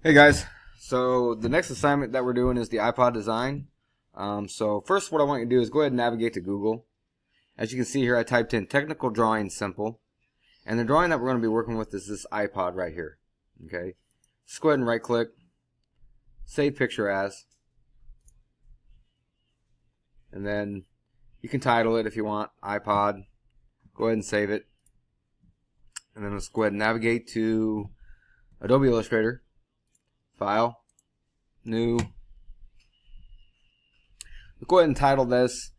Hey guys, so the next assignment that we're doing is the Ipod Design. So first what I want you to do is go ahead and navigate to Google. As you can see here, I typed in technical drawing simple. And the drawing that we're going to be working with is this iPod right here. Okay, just go ahead and right click, save picture as, and then you can title it if you want, iPod. Go ahead and save it. And then let's go ahead and navigate to Adobe Illustrator. File, new. We'll go ahead and title this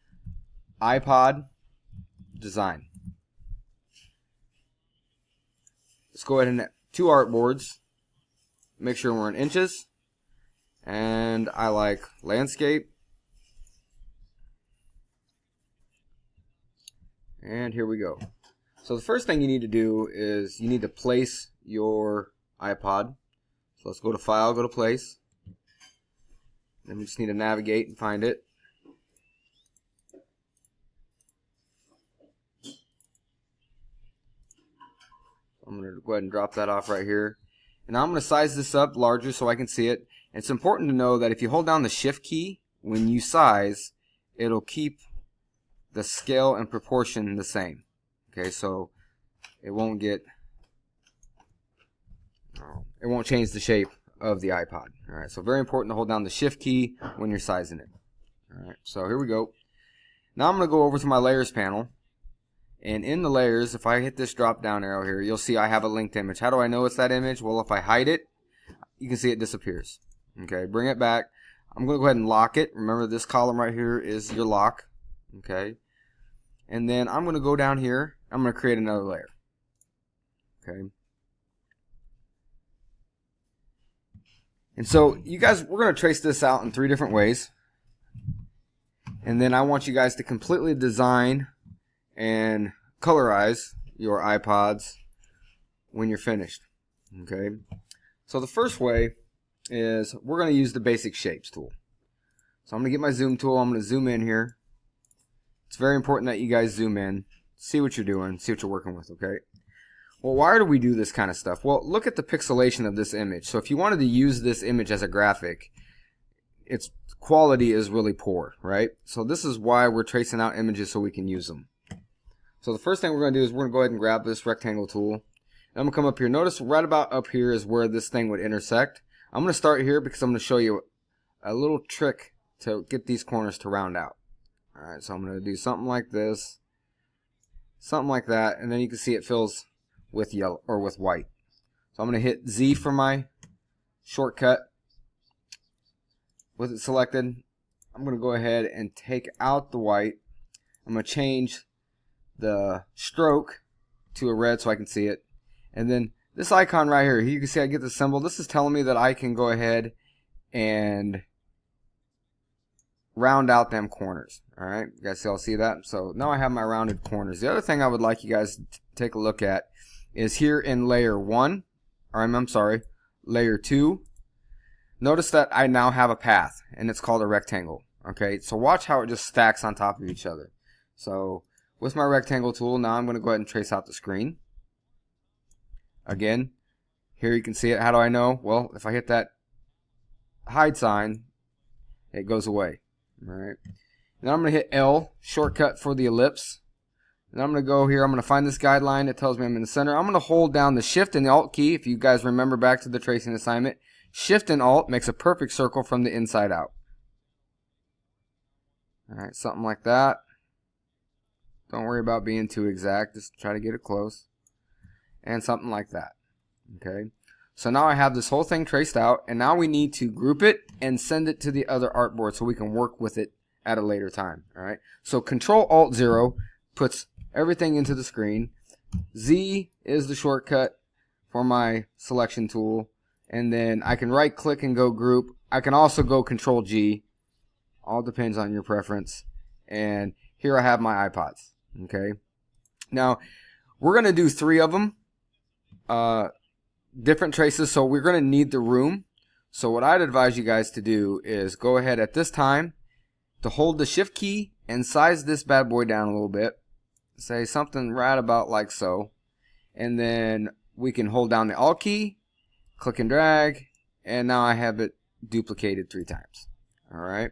Ipod Design. Let's go ahead and two artboards. Make sure we're in inches. And I like landscape. And here we go. So the first thing you need to do is you need to place your iPod. So let's go to File, go to Place. Then we just need to navigate and find it. I'm going to go ahead and drop that off right here. And now I'm going to size this up larger so I can see it. It's important to know that if you hold down the Shift key, when you size, it'll keep the scale and proportion the same. Okay, so it won't change the shape of the iPod. Alright, so very important to hold down the Shift key when you're sizing it. Alright, so here we go. Now I'm going to go over to my layers panel. And in the layers, if I hit this drop down arrow here, you'll see I have a linked image. How do I know it's that image? Well, if I hide it, you can see it disappears. Okay, bring it back. I'm going to go ahead and lock it. Remember, this column right here is your lock. Okay. And then I'm going to go down here. I'm going to create another layer. Okay. And so you guys, we're going to trace this out in 3 different ways. And then I want you guys to completely design and colorize your iPods when you're finished. Okay. So the first way is we're going to use the basic shapes tool. So I'm going to get my zoom tool. I'm going to zoom in here. It's very important that you guys zoom in, see what you're doing, see what you're working with. Okay. Well, why do we do this kind of stuff? Well, look at the pixelation of this image. So if you wanted to use this image as a graphic, its quality is really poor, right? So this is why we're tracing out images so we can use them. So the first thing we're going to do is we're going to go ahead and grab this rectangle tool. And I'm going to come up here. Notice right about up here is where this thing would intersect. I'm going to start here because I'm going to show you a little trick to get these corners to round out. Alright, so I'm going to do something like this, something like that, and then you can see it fills with yellow or with white. So I'm going to hit Z for my shortcut. With it selected, I'm going to go ahead and take out the white. I'm going to change the stroke to a red so I can see it. And then this icon right here, you can see I get the symbol. This is telling me that I can go ahead and round out them corners. Alright, you guys all see that? So now I have my rounded corners. The other thing I would like you guys to take a look at is here in layer 1, or I'm sorry, layer 2. Notice that I now have a path, and it's called a rectangle. Okay, so watch how it just stacks on top of each other. So with my rectangle tool, now I'm going to go ahead and trace out the screen. Again, here you can see it. How do I know? Well, if I hit that hide sign, it goes away. All right. Now I'm going to hit L, shortcut for the ellipse. And I'm going to go here. I'm going to find this guideline. It tells me I'm in the center. I'm going to hold down the Shift and the Alt key. If you guys remember back to the tracing assignment, Shift and Alt makes a perfect circle from the inside out. All right, something like that. Don't worry about being too exact. Just try to get it close. And something like that. Okay. So now I have this whole thing traced out, and now we need to group it and send it to the other artboard so we can work with it at a later time. All right. So Control Alt 0 puts everything into the screen. Z is the shortcut for my selection tool, and then I can right click and go group. I can also go Control G. All depends on your preference. And here I have my iPods. Okay. Now we're going to do 3 of them. Different traces, so we're going to need the room. So what I'd advise you guys to do is go ahead at this time to hold the Shift key and size this bad boy down a little bit. Say something right about like so. And then we can hold down the Alt key, click and drag, and now I have it duplicated 3 times. Alright,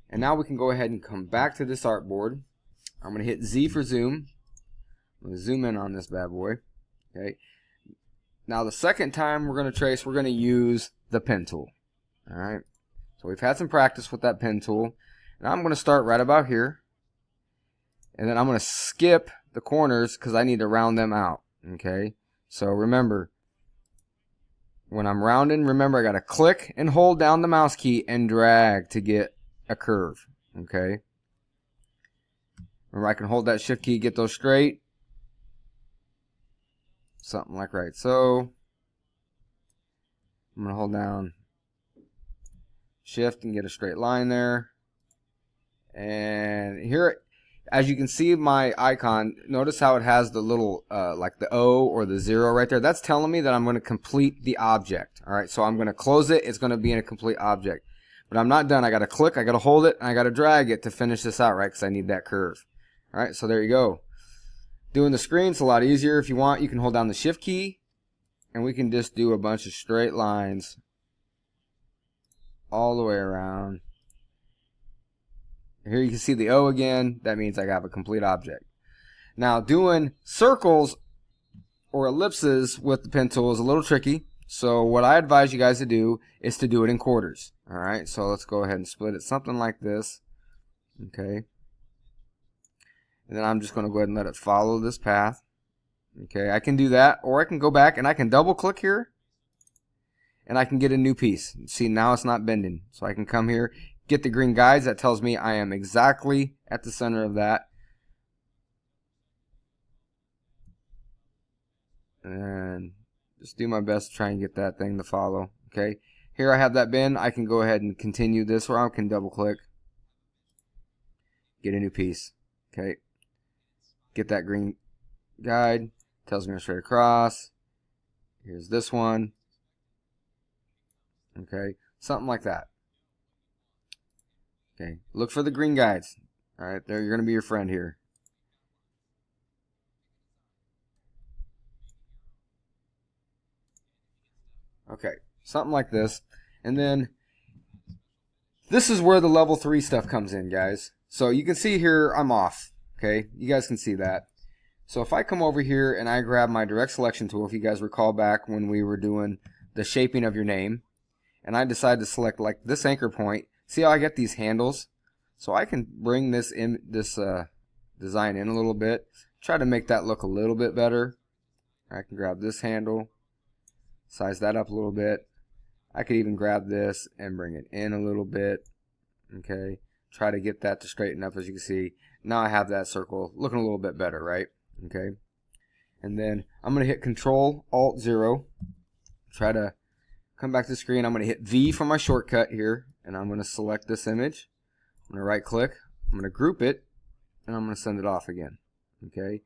and now we can go ahead and come back to this artboard. I'm going to hit Z for zoom. I'm going to zoom in on this bad boy. Okay. Now the second time we're going to trace, we're going to use the pen tool. Alright, so we've had some practice with that pen tool. And I'm going to start right about here. And then I'm going to skip the corners because I need to round them out. Okay, so remember, when I'm rounding, remember I got to click and hold down the mouse key and drag to get a curve. Okay, remember I can hold that shift key, get those straight. Something like right so. I'm going to hold down shift and get a straight line there. And here, as you can see my icon, notice how it has the little like the O or the 0 right there. That's telling me that I'm going to complete the object. Alright, so I'm going to close it. It's going to be in a complete object. But I'm not done. I got to click, I got to hold it, and I got to drag it to finish this out, right? Because I need that curve. Alright, so there you go. Doing the screen's a lot easier. If you want, you can hold down the shift key, and we can just do a bunch of straight lines all the way around. Here you can see the O again. That means I have a complete object. Now doing circles or ellipses with the pen tool is a little tricky. So what I advise you guys to do is to do it in quarters. Alright, so let's go ahead and split it something like this. Okay. And then I'm just going to go ahead and let it follow this path. Okay, I can do that, or I can go back and I can double click here and I can get a new piece. See, now it's not bending. So I can come here, get the green guides. That tells me I am exactly at the center of that. And just do my best to try and get that thing to follow. Okay, here I have that bend. I can go ahead and continue this, or I can double click, get a new piece. Okay, get that green guide, tells me I'm straight across. Here's this one. Okay, something like that. Okay, look for the green guides. Alright, there, you're going to be your friend here. Okay, something like this. And then this is where the level 3 stuff comes in, guys. So you can see here I'm off. Okay, you guys can see that. So if I come over here and I grab my direct selection tool, if you guys recall back when we were doing the shaping of your name, and I decide to select like this anchor point, see how I get these handles? So I can bring this design in a little bit, try to make that look a little bit better. I can grab this handle, size that up a little bit. I could even grab this and bring it in a little bit. Okay, try to get that to straighten up. As you can see, now I have that circle looking a little bit better, right? Okay, and then I'm going to hit Control Alt 0, try to come back to the screen. I'm going to hit V for my shortcut here, and I'm going to select this image. I'm going to right click, I'm going to group it, and I'm going to send it off again. Okay,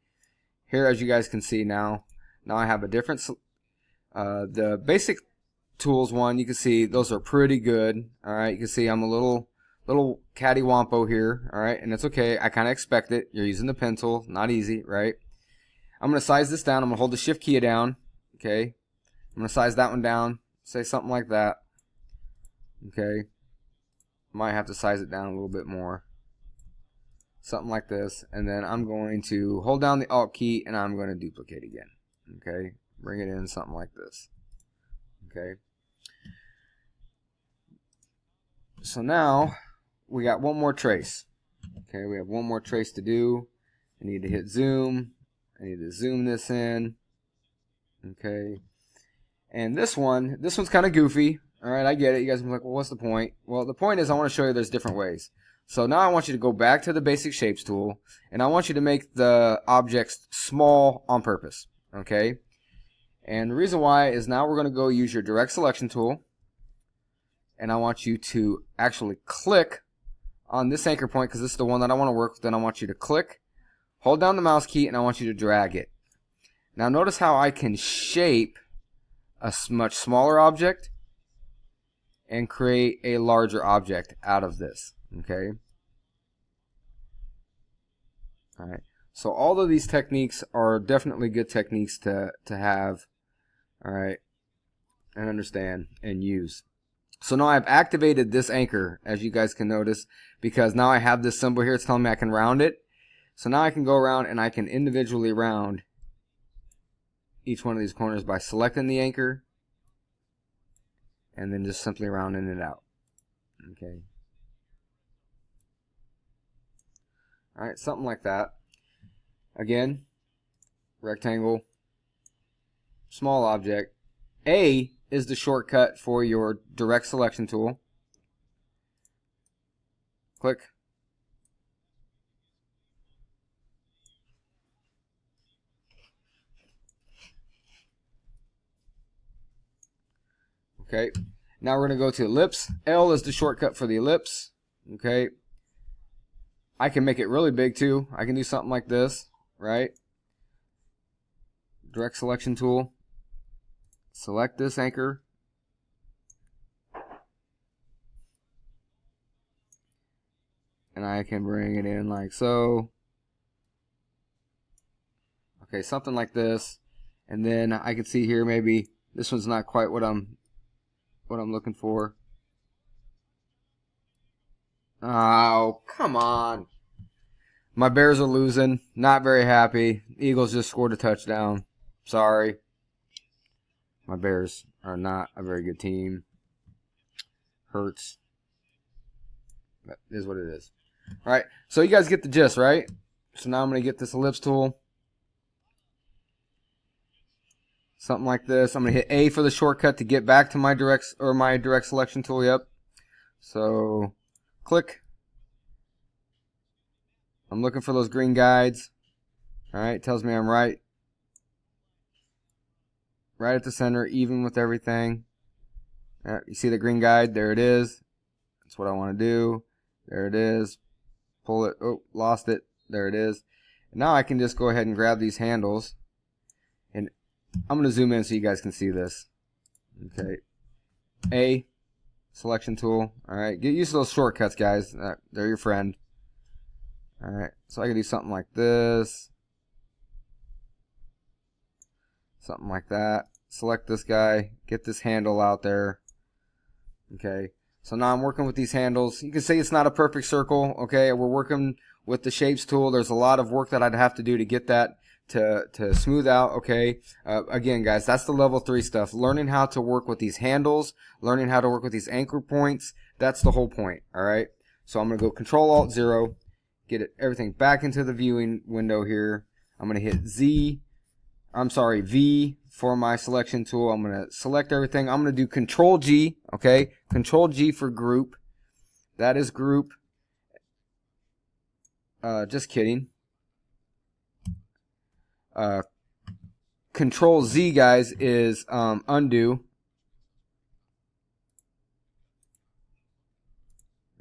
here as you guys can see now I have a different the basic tools one. You can see those are pretty good. Alright, you can see I'm a little cattywampo here. Alright, and it's okay, I kind of expect it. You're using the pen tool, not easy, right? I'm going to size this down. I'm going to hold the shift key down. Okay, I'm going to size that one down, say something like that. Okay, might have to size it down a little bit more, something like this. And then I'm going to hold down the Alt key and I'm going to duplicate again. Okay, bring it in something like this. Okay, so now we got one more trace. Okay, we have one more trace to do. I need to hit zoom. I need to zoom this in. Okay, and this one's kind of goofy. Alright, I get it. You guys are like, well, what's the point? Well, the point is I want to show you there's different ways. So now I want you to go back to the basic shapes tool, and I want you to make the objects small on purpose. Okay, and the reason why is now we're going to go use your direct selection tool, and I want you to actually click on this anchor point because this is the one that I want to work with. Then I want you to click, hold down the mouse key, and I want you to drag it. Now notice how I can shape a much smaller object and create a larger object out of this. Okay, alright, so all of these techniques are definitely good techniques to have. Alright, and understand and use. So now I've activated this anchor, as you guys can notice, because now I have this symbol here. It's telling me I can round it. So now I can go around and I can individually round each one of these corners by selecting the anchor and then just simply rounding it out. Okay. Alright, something like that. Again, rectangle, small object. A is the shortcut for your direct selection tool. Click. Okay. Now we're going to go to ellipse. L is the shortcut for the ellipse. Okay. I can make it really big too. I can do something like this, right? Direct selection tool. Select this anchor. And I can bring it in like so. Okay, something like this. And then I can see here maybe this one's not quite what I'm looking for. Oh, come on. My Bears are losing. Not very happy. Eagles just scored a touchdown. Sorry. My Bears are not a very good team. Hurts. That is what it is. Alright, so you guys get the gist, right? So now I'm going to get this ellipse tool. Something like this. I'm going to hit A for the shortcut to get back to my direct selection tool. Yep. So click. I'm looking for those green guides. Alright, tells me I'm right at the center, even with everything. You see the green guide? There it is. That's what I want to do. There it is. Pull it. Oh, lost it. There it is. And now I can just go ahead and grab these handles. And I'm going to zoom in so you guys can see this. Okay. A, selection tool. Alright, get used to those shortcuts, guys. They're your friend. Alright, so I can do something like this. Something like that. Select this guy. Get this handle out there. Okay. So now I'm working with these handles. You can say it's not a perfect circle. Okay. We're working with the shapes tool. There's a lot of work that I'd have to do to get that to smooth out. Okay. Again, guys, that's the level 3 stuff. Learning how to work with these handles. Learning how to work with these anchor points. That's the whole point. Alright. So I'm going to go Control-Alt-0. Get everything back into the viewing window here. I'm going to hit V for my selection tool. I'm going to select everything. I'm going to do Control-G, okay? Control-G for group. That is group. Just kidding. Control-Z, guys, is undo.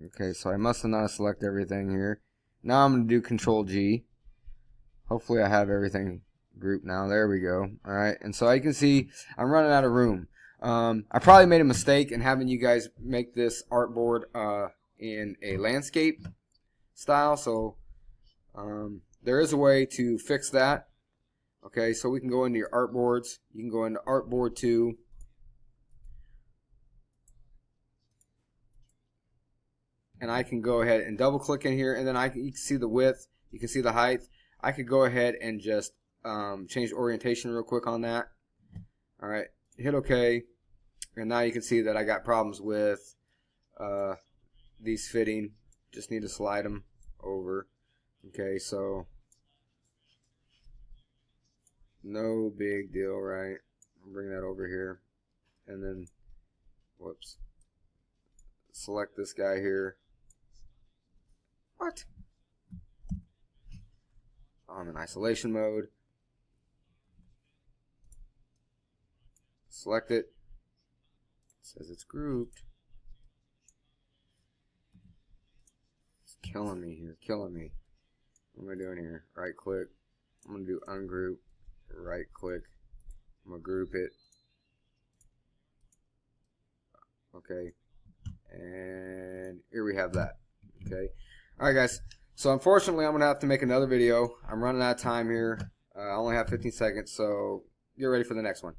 Okay, so I must have not select everything here. Now I'm going to do Control-G. Hopefully I have everything group now. There we go. Alright, and so you can see I'm running out of room. I probably made a mistake in having you guys make this artboard in a landscape style, so there is a way to fix that. Okay, so we can go into your artboards. You can go into artboard 2. And I can go ahead and double click in here, and then you can see the width, you can see the height. I could go ahead and just change the orientation real quick on that. Alright, hit OK, and now you can see that I got problems with these fitting. Just need to slide them over. Okay, so no big deal, right? I'll bring that over here, and then whoops, select this guy here. What? I'm in isolation mode. Select it. It says it's grouped. It's killing me here. Killing me. What am I doing here? Right click. I'm going to do ungroup. Right click. I'm going to group it. Okay. And here we have that. Okay. Alright, guys. So unfortunately, I'm going to have to make another video. I'm running out of time here. I only have 15 seconds, so get ready for the next one.